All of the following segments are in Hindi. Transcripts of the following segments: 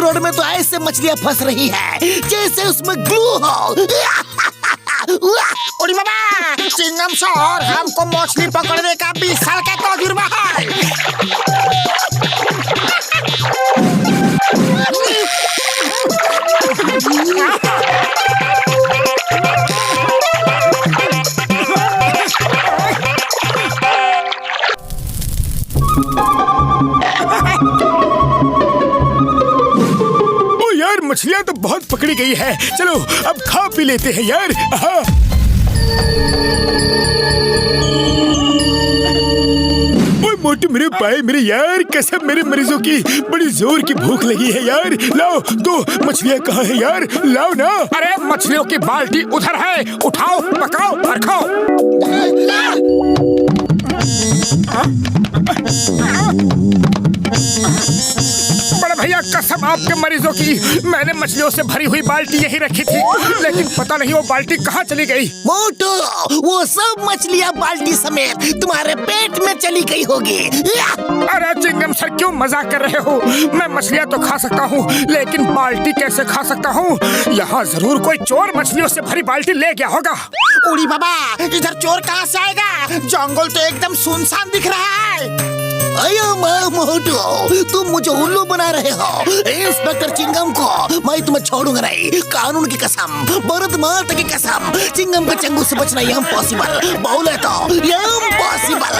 रोड में तो ऐसे मछलियाँ फंस रही है जैसे उसमें ग्लू हो। उड़ी बाबा, चिंगम सर, हमको मछली पकड़ने का 20 साल का तजुर्बा है। मछलियाँ तो बहुत पकड़ी गई है, चलो अब खा पी लेते हैं यार। ओए मोटू मेरे भाई मेरे यार, कसम मेरे मरीजों की बड़ी जोर की भूख लगी है यार। लाओ दो मछलियाँ कहाँ है यार, लाओ ना। अरे मछलियों की बाल्टी उधर है, उठाओ पकाओ और खाओ। बड़े भैया कसम आपके मरीजों की, मैंने मछलियों से भरी हुई बाल्टी यही रखी थी, लेकिन पता नहीं वो बाल्टी कहाँ चली गई। मोटू, वो सब मछलियाँ बाल्टी समेत तुम्हारे पेट में चली गई होगी। अरे चिंगम सर क्यों मजाक कर रहे हो? मैं मछलियाँ तो खा सकता हूँ, लेकिन बाल्टी कैसे खा सकता हूँ? यहाँ जरूर कोई चोर मछलियों से भरी बाल्टी ले गया होगा। उड़ी बाबा, इधर चोर कहाँ से आएगा? जंगल तो एकदम सुनसान दिख रहा है। अयो मोटू, तुम मुझे उल्लू बना रहे हो। इंस्पेक्टर चिंगम को मैं तुम्हें छोड़ूंगा नहीं, कानून की कसम, भारत माता की कसम। चिंगम के चंगुल से बचना इम्पॉसिबल, बोले तो इम्पॉसिबल।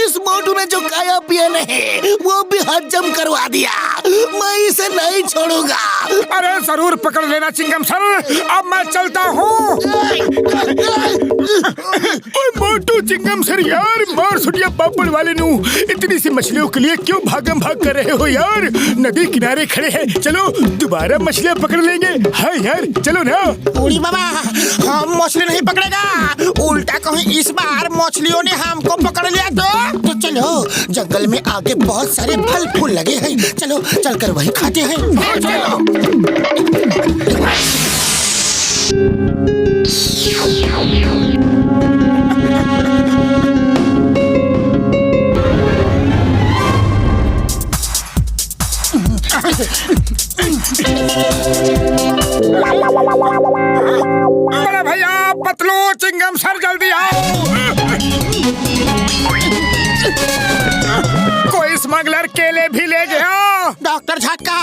इस मोटू ने जो खाया पिया नहीं वो भी हजम करवा दिया, मैं इसे नहीं छोड़ूंगा। अरे जरूर पकड़ लेना चिंगम सर, अब मैं चलता हूँ। मोटू चिंगम सर यार, मार सुटिया पापड़ वाले नू, इतनी सी मछलियों के लिए क्यों भागम भाग कर रहे हो यार? नदी किनारे खड़े हैं, चलो दोबारा मछलियाँ पकड़ लेंगे। हाँ यार चलो ना। उड़ी बाबा, हम मछली नहीं पकड़ेगा, उल्टा कहीं इस बार मछलियों ने हमको पकड़ लिया तो चलो, जंगल में आगे बहुत सारे फल फूल लगे हैं, चलो चलकर वही खाते हैं। चलो। बड़े भैया, पतलू, चिंगम सर जल्दी आओ। कोई स्मगलर केले भी ले गया। डॉक्टर झटका,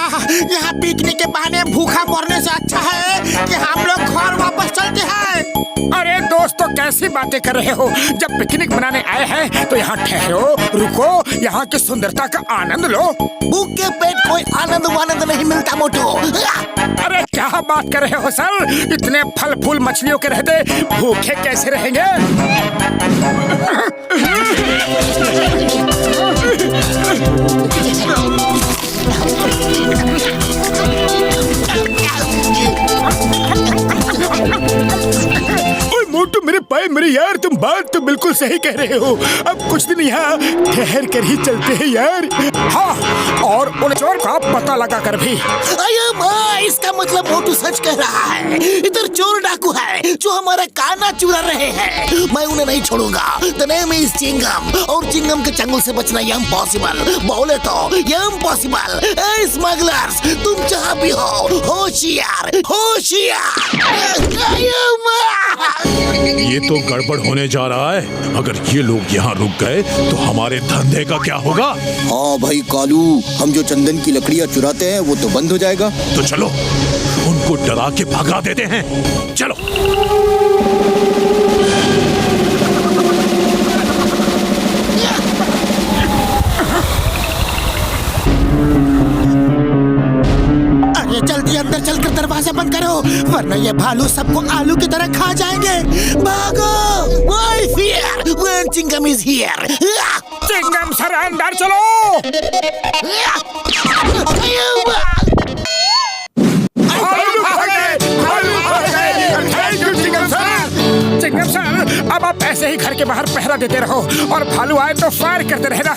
यहाँ पिकनिक के बहाने भूखा मरने से अच्छा है कि हम लोग घर वापस चलते हैं। अरे दोस्तों, कैसी बातें कर रहे हो? जब पिकनिक मनाने आए हैं तो यहाँ ठहरो, रुको, यहाँ की सुंदरता का आनंद लो। भूख के पेट कोई आनंद वानंद नहीं मिलता मोटू। अरे क्या बात कर रहे हो सर? इतने फल फूल मछलियों के रहते भूखे कैसे रहेंगे? मोटू मेरे भाई मेरे यार, तुम बात तो बिल्कुल सही कह रहे हो। अब कुछ दिन यहाँ ठहर कर ही चलते हैं यार। हाँ, और उन चोर का पता लगा कर भी। अयो माँ, इसका मतलब मोटू सच कह रहा है। इधर चोर डाकू है जो हमारा काना चुरा रहे हैं, मैं उन्हें नहीं छोड़ूंगा। द नेम इज चिंगम, और चिंगम के चंगुल से बचना इम्पॉसिबल, बोले तो इम्पॉसिबल। स्मगलर्स, तुम जहाँ भी हो, होशियार होशियार। अयो माँ, ये तो गड़बड़ होने जा रहा है। अगर ये लोग यहाँ रुक गए तो हमारे धंधे का क्या होगा? हाँ भाई कालू, हम जो चंदन की लकड़ियाँ चुराते हैं वो तो बंद हो जाएगा। तो चलो उनको डरा के भगा देते हैं, चलो। जल्दी अंदर चलकर दरवाजा बंद करो, वरना ये भालू सबको आलू की तरह खा जाएंगे। भागो! Why fear when Chingam is here? Chingam sir अंदर चलो। चिंगम सर, अब आप ऐसे ही घर के बाहर पहरा देते रहो और भालू आए तो फायर करते रहना।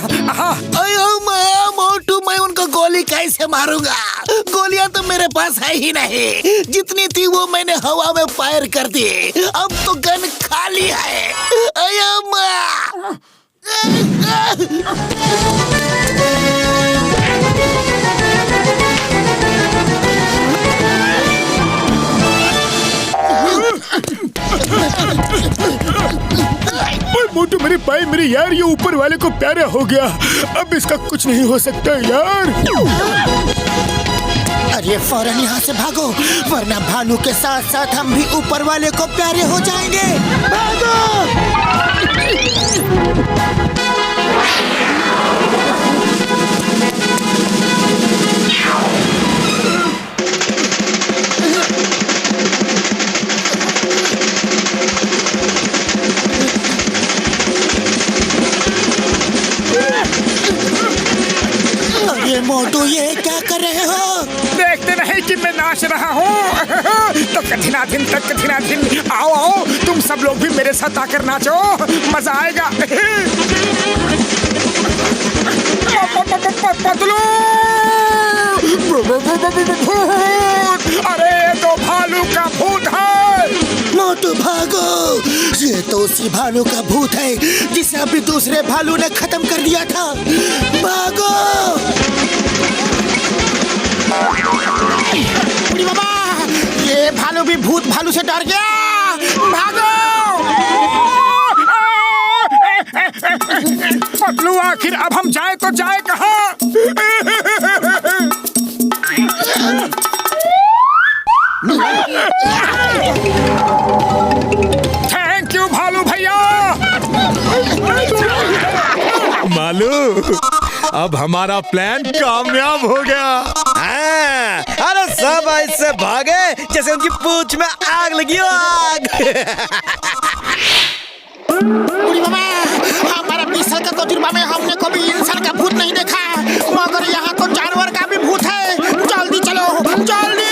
अयो माँ, मोटू, मैं उनको गोली कैसे मारूंगा? गोलियां तो मेरे पास है ही नहीं, जितनी थी वो मैंने हवा में फायर कर दी। अब तो गन खाली है। अयो माँ। अरे यार ये ऊपर वाले को प्यारा हो गया, अब इसका कुछ नहीं हो सकता यार। अरे फौरन यहाँ से भागो, वरना भालू के साथ साथ हम भी ऊपर वाले को प्यारे हो जाएंगे। भागो! अरे मोटू ये क्या कर रहे हो? देखते नहीं कि मैं नाच रहा हूँ। तो कठिनाधिन तक कठिनाधिन, आओ आओ तुम सब लोग भी मेरे साथ आकर नाचो, मजा आएगा। पतलू, अरे तो भालू का भूत है। मोटू भागो, ये तो उसी भालू का भूत है जिसे अभी दूसरे भालू ने खत्म कर दिया था। भागो! बाबा, ये भालू भी भूत भालू से डर गया। भागो! पतलू आखिर अब हम जाए तो जाए कहाँ? थैंक यू भालू भैया। मालू, अब हमारा प्लान कामयाब हो गया। हाँ, अरे सब ऐसे भागे जैसे उनकी पूंछ में आग लगी हो, आग। बाबा, हमारा 20 साल का तजुर्बा में हमने कभी इंसान का भूत नहीं देखा, मगर यहाँ तो जानवर का भी भूत है। जल्दी चलो, जल्दी।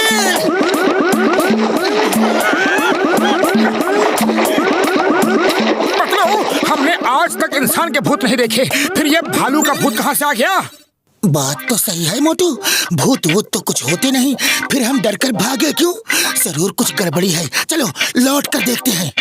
हमने आज तक इंसान के भूत नहीं देखे, फिर ये भालू का भूत कहाँ से आ गया? बात तो सही है मोटू, भूत वूत तो कुछ होते नहीं, फिर हम डर कर भागे क्यों? जरूर कुछ गड़बड़ी है, चलो लौट कर देखते हैं।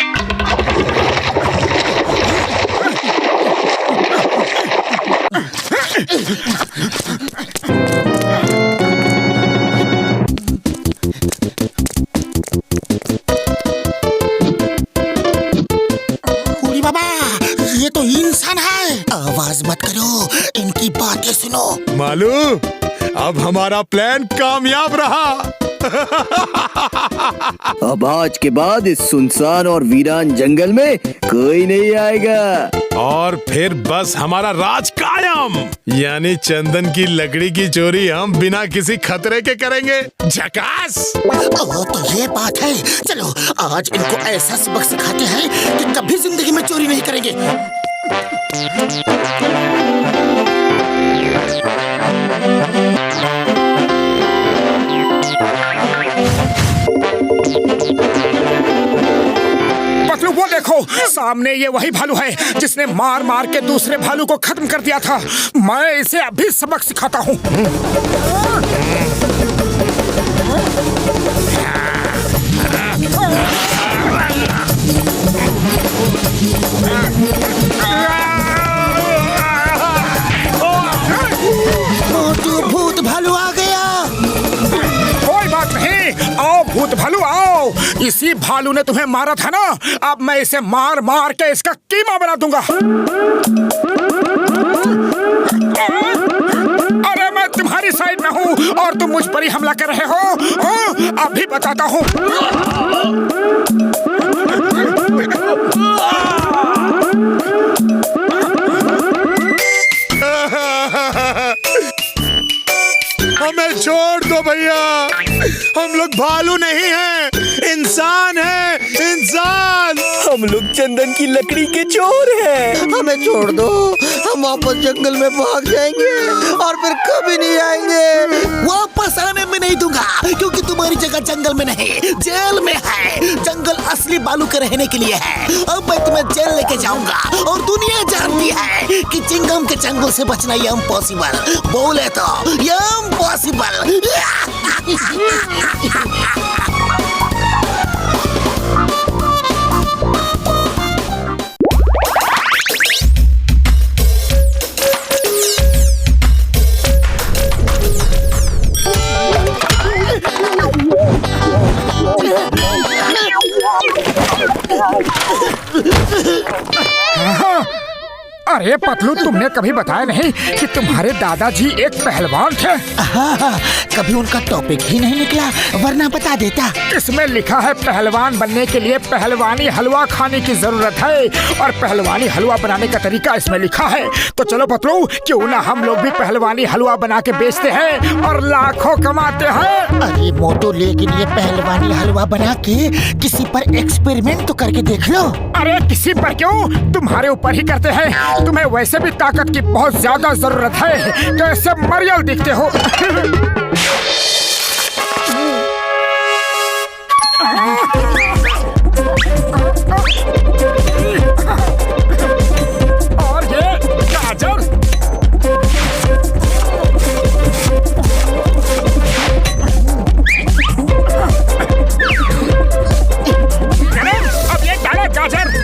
बाबा, ये तो इंसान है। आवाज मत करो, इनकी बातें सुनो। मालू, अब हमारा प्लान कामयाब रहा। अब आज के बाद इस सुनसान और वीरान जंगल में कोई नहीं आएगा। और फिर बस हमारा राज कायम, यानी चंदन की लकड़ी की चोरी हम बिना किसी खतरे के करेंगे। झकास। ओह, तो ये बात है। चलो आज इनको ऐसा सबक सिखाते हैं कि कभी जिंदगी में चोरी नहीं करेंगे। पतलू वो देखो, सामने ये वही भालू है जिसने मार मार के दूसरे भालू को खत्म कर दिया था। मैं इसे अभी सबक सिखाता हूँ। मोटू, भूत भालू आ गया। कोई बात नहीं, आओ भूत भालू आओ। इसी भालू ने तुम्हें मारा था ना, अब मैं इसे मार मार के इसका कीमा बना दूंगा। अरे मैं तुम्हारी साइड में हूँ और तुम मुझ पर ही हमला कर रहे हो। अभी बताता हूँ। हमें छोड़ दो भैया, हम लोग भालू नहीं हैं, इंसान हैं, इंसान। हम लोग चंदन की लकड़ी के चोर हैं। हमें छोड़ दो, हम वापस जंगल में भाग जाएंगे और फिर कभी नहीं आएंगे। वापस आने में नहीं दूंगा, क्योंकि तुम्हारी जगह जंगल में नहीं, जेल में है। जंगल असली भालू के रहने के लिए है। अब मैं तुम्हें जेल लेके जाऊंगा और दुनिया जानती है कि चिंगम के चंगुल से बचना ये इम्पॉसिबल। बोले तो ये इम्पॉसिबल। अरे पतलू, तुमने कभी बताया नहीं कि तुम्हारे दादाजी एक पहलवान थे? हाँ, कभी उनका टॉपिक ही नहीं निकला, वरना बता देता। इसमें लिखा है पहलवान बनने के लिए पहलवानी हलवा खाने की जरूरत है, और पहलवानी हलवा बनाने का तरीका इसमें लिखा है। तो चलो पतलू, क्यों ना हम लोग भी पहलवानी हलवा बना के बेचते हैं और लाखों कमाते हैं। अरे मोटू, लेकिन ये पहलवानी हलवा बना के किसी पर एक्सपेरिमेंट तो करके देख लो। अरे किसी पर क्यों, तुम्हारे ऊपर ही करते हैं। तुम्हें वैसे भी ताकत की बहुत ज्यादा जरूरत है, कैसे मरियल दिखते हो। और ये गाजर, अब ये डाला गाजर।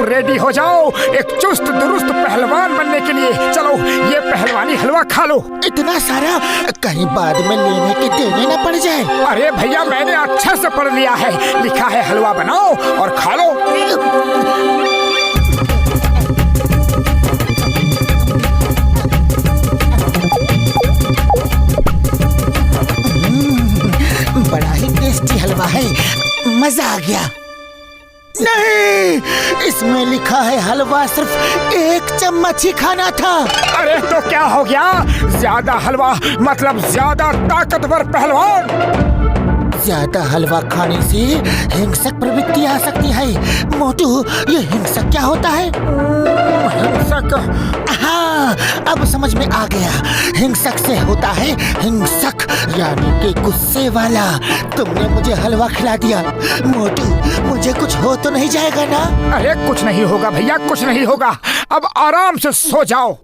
रेडी हो जाओ एक चुस्त दुरुस्त पहलवान बनने के लिए। चलो ये पहलवानी हलवा खा लो। इतना सारा कहीं बाद में लेने के देने न पड़ जाए। अरे भैया, मैंने अच्छे से पढ़ लिया है, लिखा है हलवा बनाओ और खा लो। बड़ा ही टेस्टी हलवा है, मजा आ गया। नहीं, इसमें लिखा है हलवा सिर्फ 1 चम्मच ही खाना था। अरे तो क्या हो गया, ज्यादा हलवा मतलब ज्यादा ताकतवर पहलवान। ज्यादा हलवा खाने से हिंसक प्रवृत्ति आ सकती है। मोटू, ये हिंसक क्या होता है? हिंसक? हाँ, अब समझ में आ गया। हिंसक से होता है हिंसक, यानी कि गुस्से वाला। तुमने मुझे हलवा खिला दिया मोटू, मुझे कुछ हो तो नहीं जाएगा ना? अरे कुछ नहीं होगा भैया, कुछ नहीं होगा। अब आराम से सो जाओ।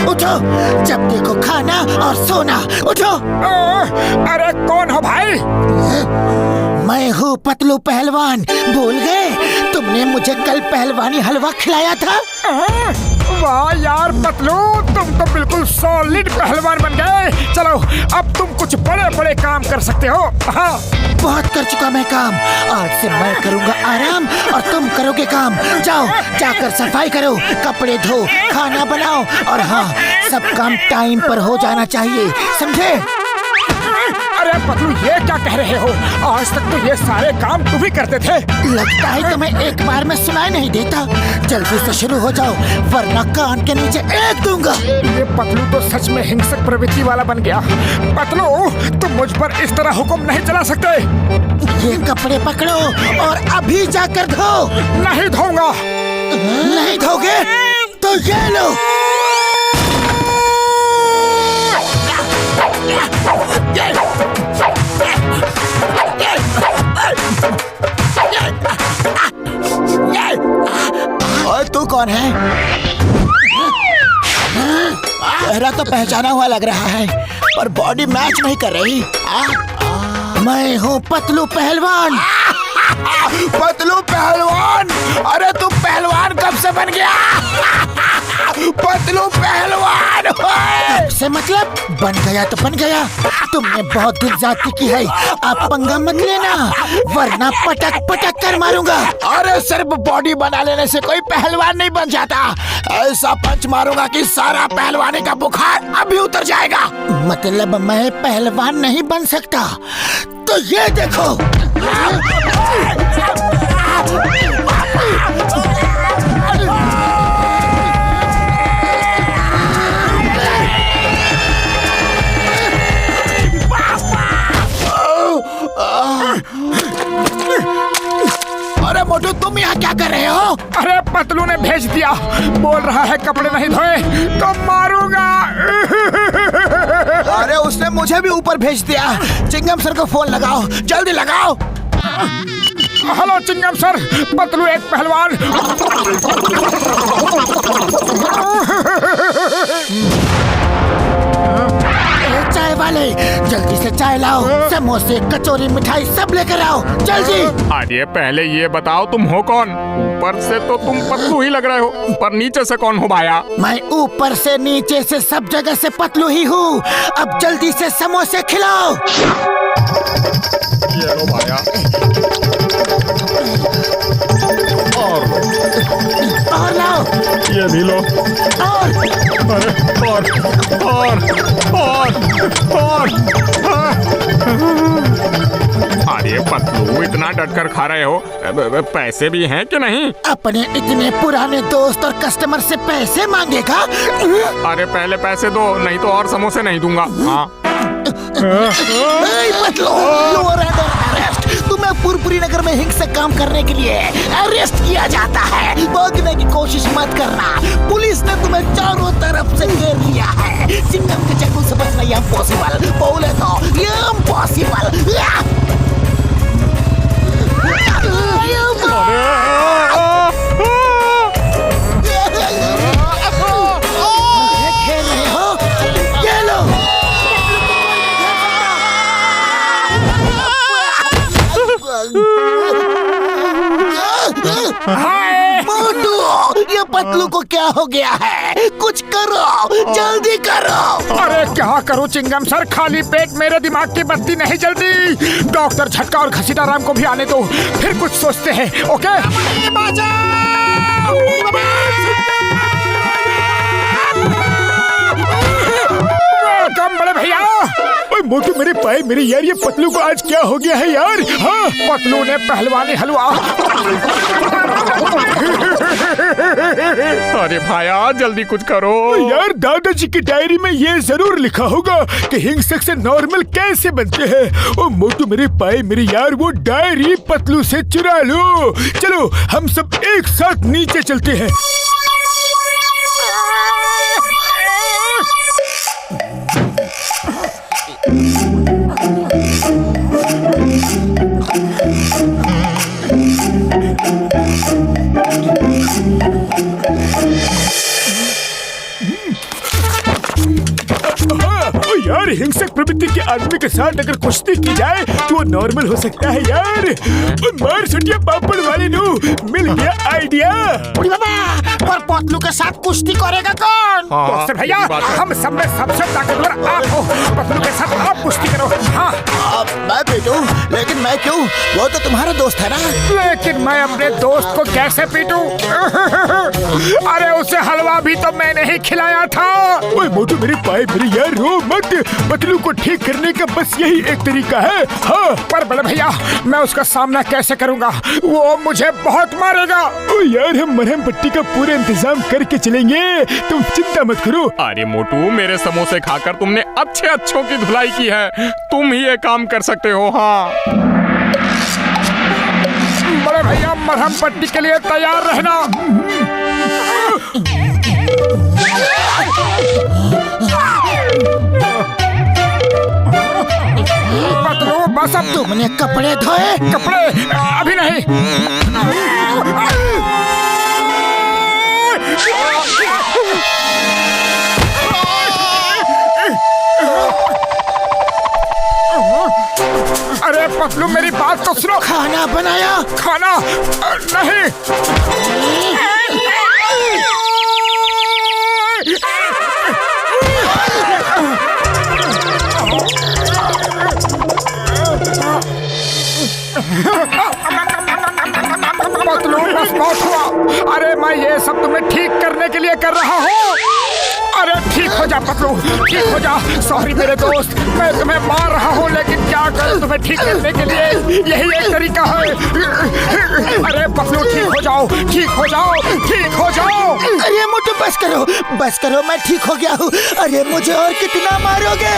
उठो, जब देखो खाना और सोना। उठो। अरे कौन हो भाई? मैं हूँ पतलू पहलवान। भूल गए? तुमने मुझे कल पहलवानी हलवा खिलाया था। वाह यार पतलू, तुम तो बिल्कुल सॉलिड पहलवान बन गए। चलो अब तुम कुछ बड़े बड़े काम कर सकते हो। हाँ, बहुत कर चुका मैं काम। आज से मैं करूँगा आराम और तुम करोगे काम। जाओ, जाकर सफाई करो, कपड़े धो, खाना बनाओ, और हाँ, सब काम टाइम पर हो जाना चाहिए, समझे? अरे पतलू, ये क्या कह रहे हो? आज तक तो ये सारे काम तुम ही करते थे। लगता है तुम्हें एक बार में सुनाई नहीं देता। जल्दी से शुरू हो जाओ, वरना कान के नीचे एक दूंगा। ये पतलू तो सच में हिंसक प्रवृत्ति वाला बन गया। पतलू, तुम मुझ पर इस तरह हुक्म नहीं चला सकते। ये कपड़े पकड़ो और अभी जाकर धो। नहीं धोऊंगा। नहीं धोगे तो ये लो। और तू कौन है? चेहरा तो पहचाना हुआ लग रहा है, पर बॉडी मैच नहीं कर रही। मैं हूँ पतलू पहलवान। पतलू पहलवान? अरे तू पहलवान कब से बन गया? पतलू पहलवान से मतलब बन गया तो बन गया। तुमने बहुत दिल जाती की है, आप पंगा मत लेना, वरना पटक पटक कर मारूंगा। अरे सिर्फ बॉडी बना लेने से कोई पहलवान नहीं बन जाता। ऐसा पंच मारूंगा कि सारा पहलवानी का बुखार अभी उतर जाएगा। मतलब मैं पहलवान नहीं बन सकता? तो ये देखो। अरे मोटू, तुम यहाँ क्या कर रहे हो? अरे पतलू ने भेज दिया, बोल रहा है कपड़े नहीं धोए तो मारूंगा। अरे उसने मुझे भी ऊपर भेज दिया। चिंगम सर को फोन लगाओ, जल्दी लगाओ। हेलो चिंगम सर, पतलू एक पहलवान। चाय वाले, जल्दी से चाय लाओ, समोसे, कचौरी, मिठाई सब लेकर आओ, जल्दी। अरे पहले ये बताओ तुम हो कौन? ऊपर से तो तुम पतलू ही लग रहे हो, पर नीचे से कौन हो भाया? मैं ऊपर से नीचे से सब जगह से पतलू ही हूँ। अब जल्दी से समोसे खिलाओ। ये लो भाया। और लाओ। ये भी लो। और अरे पतलू इतना डटकर खा रहे हो, पैसे भी हैं कि नहीं? अपने इतने पुराने दोस्त और कस्टमर से पैसे मांगेगा? अरे पहले पैसे दो, नहीं तो और समोसे नहीं दूंगा। हाँ पतलू, लोअर एंड अरेस्ट। तुम्हें पुरपुरी नगर में हिंसक काम करने के लिए अरेस्ट किया जाता है। भागने की कोशिश मत करना, पुलिस ने तुम्हें चारों तरफ से घेर लिया है। चिंगम के चंगुल से बचना ये इम्पॉसिबल, बोले तो ये इम्पॉसिबल। खेल रहे हो? ये लो। मोटू, ये पतलू को क्या हो गया है? कुछ करो, जल्दी करो। अरे क्या करूं चिंगम सर, खाली पेट मेरे दिमाग की बत्ती नहीं जलती। डॉक्टर झटका और घसीटा राम को भी आने दो, फिर कुछ सोचते हैं। ओके? वेलकम बड़े भैया। ओए मोटू मेरे पाए मेरे यार, ये पतलू को आज क्या हो गया है यार? हाँ पतलू ने पहलवानी हलवा। अरे भाया जल्दी कुछ करो यार, दादाजी की डायरी में ये जरूर लिखा होगा कि हिंसक से नॉर्मल कैसे बनते हैं। ओ मोटू मेरे पाए मेरे यार, वो डायरी पतलू से चुरा लो। चलो हम सब एक साथ नीचे चलते हैं। यार हिंसक प्रवृत्ति के आदमी के साथ अगर कुश्ती की जाए तो वो नॉर्मल हो सकता है यार। मार सुटिया पापड़ वाले नु मिल गया आइडिया। पर पतलू के साथ कुश्ती करेगा कौन? हाँ, भैया हम सब में सबसे ताकतवर आप हो, पतलू के साथ आप कुश्ती करो। हाँ मैं पीटूं? लेकिन मैं क्यों? वो तो तुम्हारा दोस्त है ना। लेकिन मैं अपने दोस्त को कैसे पीटूं? अरे उसे हलवा भी तो मैंने ही खिलाया था। ओए मोटू मेरे पाए मेरे यार, रो मत। पतलू को ठीक करने का बस यही एक तरीका है। हाँ पर बड़े भैया मैं उसका सामना कैसे करूंगा? वो मुझे बहुत मारेगा। ओ यार हम मरहम पट्टी का पूरा इंतजाम करके चलेंगे, तुम चिंता मत करो। अरे मोटू मेरे समोसे खाकर तुमने अच्छे अच्छों की धुलाई की है, तुम ही ये काम कर सकते हो। हाँ बड़े भैया मरहम पट्टी के लिए तैयार रहना। पतलू बस अब तुमने कपड़े धोए? कपड़े अभी नहीं। अरे पतलू मेरी बात तो सुनो। खाना बनाया? खाना नहीं। पतलू बस बहुत हुआ। अरे मैं ये सब तुम्हें ठीक करने के लिए कर रहा हूँ। अरे ठीक हो जा पतलू, ठीक हो जा। सॉरी मेरे दोस्त, मैं तुम्हें मार रहा हूँ लेकिन क्या करूँ तुम्हें ठीक करने के लिए, यही एक तरीका है। अरे पतलू ठीक हो जाओ, ठीक हो जाओ, ठीक हो जाओ। अरे मोटू बस करो, बस करो, मैं ठीक हो गया हूँ। अरे मुझे और कितना मारोगे?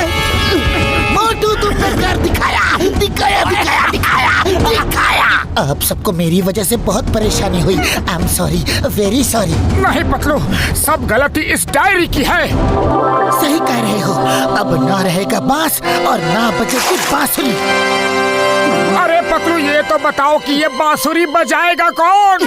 मोटू तुमने कर दिखाया, दिखाया दिखाया दिखाया दिखाया। अब सबको मेरी वजह से बहुत परेशानी हुई। I am sorry, very sorry. नहीं पतलू, सब गलती इस डायरी की है। सही कह रहे हो। अब ना रहेगा बांस और ना बजेगी बांसुरी। अरे पतलू ये तो बताओ कि ये बांसुरी बजाएगा कौन?